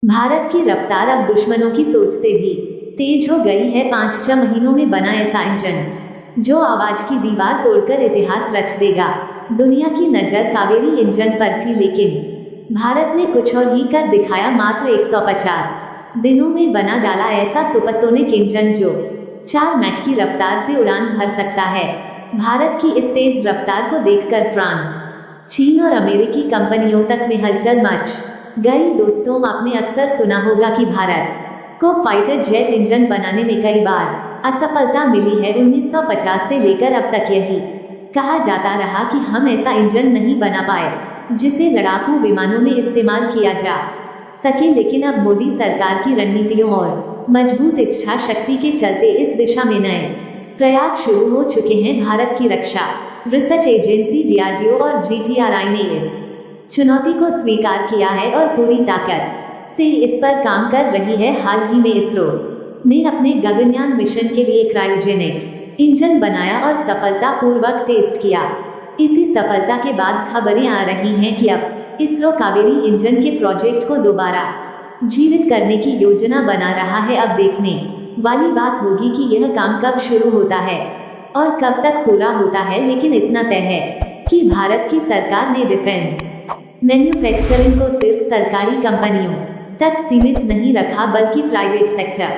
भारत की रफ्तार अब दुश्मनों की सोच से भी तेज हो गई है। 5-6 महीनों में बना ऐसा इंजन जो आवाज की दीवार तोड़कर इतिहास रच देगा। दुनिया की नजर कावेरी इंजन पर थी, लेकिन भारत ने कुछ और ही कर दिखाया। मात्र 150 दिनों में बना डाला ऐसा सुपरसोनिक इंजन जो 4 मैक की रफ्तार से उड़ान भर सकता है। भारत की इस तेज रफ्तार को देखकर फ्रांस, चीन और अमेरिकी कंपनियों तक में हलचल मच गई। दोस्तों, आपने अक्सर सुना होगा कि भारत को फाइटर जेट इंजन बनाने में कई बार असफलता मिली है। 1950 से लेकर अब तक यही कहा जाता रहा कि हम ऐसा इंजन नहीं बना पाए जिसे लड़ाकू विमानों में इस्तेमाल किया जा सके। लेकिन अब मोदी सरकार की रणनीतियों और मजबूत इच्छा शक्ति के चलते इस दिशा में नए प्रयास शुरू हो चुके हैं। भारत की रक्षा रिसर्च एजेंसी DRDO और GTRI ने इस चुनौती को स्वीकार किया है और पूरी ताकत से इस पर काम कर रही है। हाल ही में इसरो ने अपने गगनयान मिशन के लिए क्रायोजेनिक इंजन बनाया और सफलतापूर्वक टेस्ट किया। इसी सफलता के बाद खबरें आ रही हैं कि अब इसरो कावेरी इंजन के प्रोजेक्ट को दोबारा जीवित करने की योजना बना रहा है। अब देखने वाली बात होगी कि यह काम कब शुरू होता है और कब तक पूरा होता है। लेकिन इतना तय है कि भारत की सरकार ने डिफेंस मैन्युफैक्चरिंग को सिर्फ सरकारी कंपनियों तक सीमित नहीं रखा, बल्कि प्राइवेट सेक्टर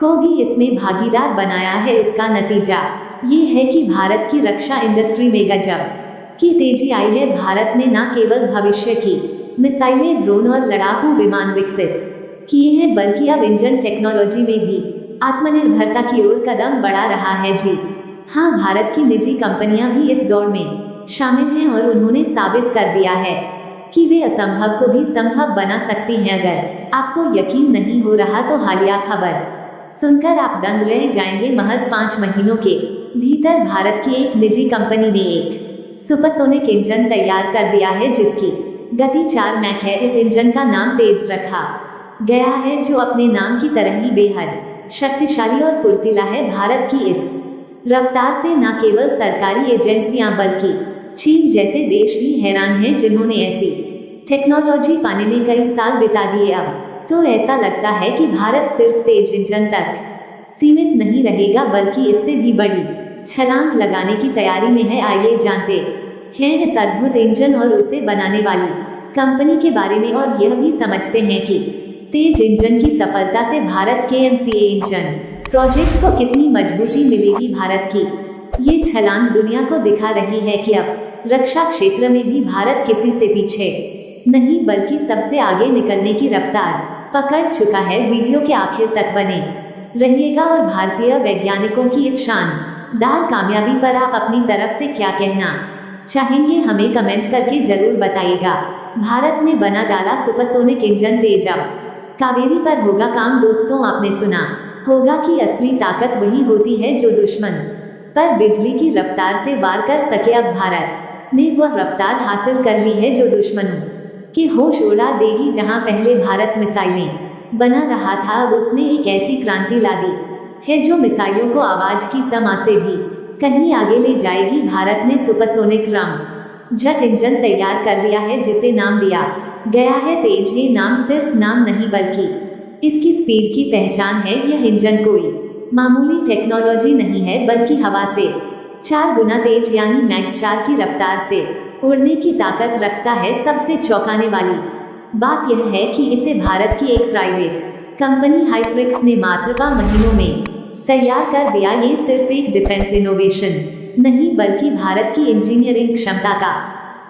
को भी इसमें भागीदार बनाया है। इसका नतीजा ये है कि भारत की रक्षा इंडस्ट्री में गजब की तेजी आई है। भारत ने न केवल भविष्य की मिसाइलें, ड्रोन और लड़ाकू विमान विकसित किए हैं, बल्कि अब इंजन टेक्नोलॉजी में भी आत्मनिर्भरता की ओर कदम बढ़ा रहा है। जी हाँ, भारत की निजी कंपनियां भी इस दौड़ में शामिल हैं और उन्होंने साबित कर दिया है कि वे असंभव को भी संभव बना सकती हैं। अगर आपको यकीन नहीं हो रहा तो हालिया खबर सुनकर आप दंग रह जाएंगे। महज 5 महीनों के भीतर भारत की एक निजी कंपनी ने एक सुपरसोनिक इंजन तैयार कर दिया है जिसकी गति 4 मैक है। इस इंजन का नाम तेज रखा गया है, जो अपने नाम की तरह ही बेहद शक्तिशाली और फुर्तीला है। भारत की इस रफ्तार से न केवल सरकारी एजेंसियां बल्कि चीन जैसे देश भी हैरान हैं, जिन्होंने ऐसी टेक्नोलॉजी पाने में कई साल बिता दिए। अब तो ऐसा लगता है कि भारत सिर्फ तेज इंजन तक सीमित नहीं रहेगा, बल्कि इससे भी बड़ी छलांग लगाने की तैयारी में है। आइए जानते हैं इस अद्भुत इंजन और उसे बनाने वाली कंपनी के बारे में, और यह भी समझते हैं कि तेज इंजन की सफलता से भारत के MCA इंजन प्रोजेक्ट को कितनी मजबूती मिलेगी। भारत की ये छलांग दुनिया को दिखा रही है कि अब रक्षा क्षेत्र में भी भारत किसी से पीछे नहीं, बल्कि सबसे आगे निकलने की रफ्तार पकड़ चुका है। वीडियो के आखिर तक बने रहिएगा और भारतीय वैज्ञानिकों की इस शानदार कामयाबी पर आप अपनी तरफ से क्या कहना चाहेंगे, हमें कमेंट करके जरूर बताइएगा। भारत ने बना डाला सुपरसोनिक इंजन तेज, अब कावेरी पर होगा काम। दोस्तों, आपने सुना होगा कि असली ताकत वही होती है जो दुश्मन पर बिजली की रफ्तार से वार कर सके। अब भारत ने वह रफ्तार हासिल कर ली है जो दुश्मनों के होश उड़ा देगी। जहां पहले भारत मिसाइलें बना रहा था, अब उसने एक ऐसी क्रांति ला दी है जो मिसाइलों को आवाज की समा से भी कहीं आगे ले जाएगी। भारत ने सुपरसोनिक राम जेट इंजन तैयार कर लिया है जिसे नाम दिया गया है तेज। ये नाम सिर्फ नाम नहीं, बल्कि इसकी स्पीड की पहचान है। यह इंजन कोई मामूली टेक्नोलॉजी नहीं है, बल्कि हवा से 4 गुना तेज यानी मैक 4 की रफ्तार से उड़ने की ताकत रखता है। सबसे चौंकाने वाली बात यह है कि इसे भारत की एक प्राइवेट कंपनी हाइप्रिक्स ने मात्र 5 महीनों में तैयार कर दिया। ये सिर्फ एक डिफेंस इनोवेशन नहीं, बल्कि भारत की इंजीनियरिंग क्षमता का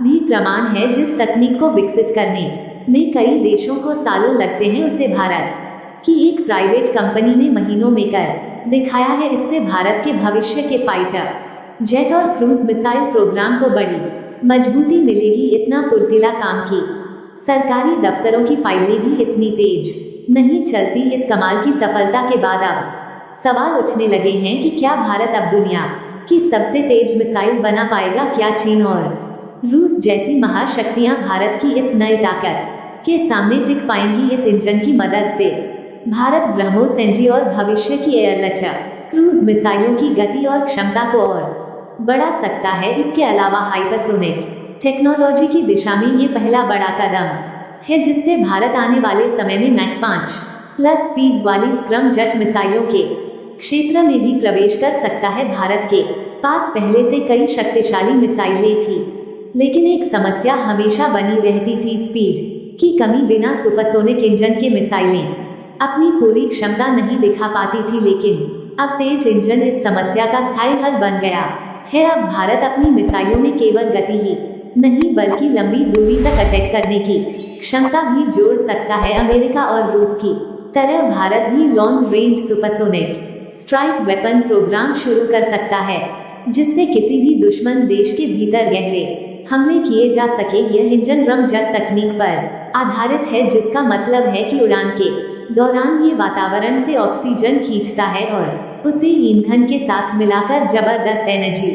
भी प्रमाण है। जिस तकनीक को विकसित करने में कई देशों को सालों लगते हैं, उसे भारत की एक प्राइवेट कंपनी ने महीनों में कर दिखाया है। इससे भारत के भविष्य के फाइटर जेट और क्रूज मिसाइल प्रोग्राम को बड़ी मजबूती मिलेगी। इतना फुर्तीला काम की सरकारी दफ्तरों की फाइलें भी इतनी तेज नहीं चलती। इस कमाल की सफलता के बाद अब सवाल उठने लगे हैं कि क्या भारत अब दुनिया की सबसे तेज मिसाइल बना पाएगा? क्या चीन और रूस जैसी महाशक्तियां भारत की इस नई ताकत के सामने टिक पाएंगी? इस इंजन की मदद से भारत ब्रह्मोस एनजी और भविष्य की एयर लचर क्रूज मिसाइलों की गति और क्षमता को और बढ़ा सकता है। इसके अलावा हाइपरसोनिक टेक्नोलॉजी की दिशा में ये पहला बड़ा कदम है, जिससे भारत आने वाले समय में मैक 5 प्लस स्पीड वाली स्क्रम जेट मिसाइलों के क्षेत्र में भी प्रवेश कर सकता है। भारत के पास पहले से कई शक्तिशाली मिसाइलें थी, लेकिन एक समस्या हमेशा बनी रहती थी स्पीड की कमी। बिना सुपरसोनिक इंजन के मिसाइलें अपनी पूरी क्षमता नहीं दिखा पाती थी, लेकिन अब तेज इंजन इस समस्या का स्थायी हल बन गया है। अब भारत अपनी मिसाइलों में केवल गति ही नहीं बल्कि लंबी दूरी तक अटैक करने की क्षमता भी जोड़ सकता है। अमेरिका और रूस की तरह भारत भी long range supersonic strike weapon programme शुरू कर सकता है, जिससे किसी भी दुश्मन देश के भीतर गहरे हमले किए जा सके। यह इंजन रमजेट तकनीक पर आधारित है, जिसका मतलब है कि उड़ान के दौरान ये वातावरण से ऑक्सीजन खींचता है और उसे ईंधन के साथ मिलाकर जबरदस्त एनर्जी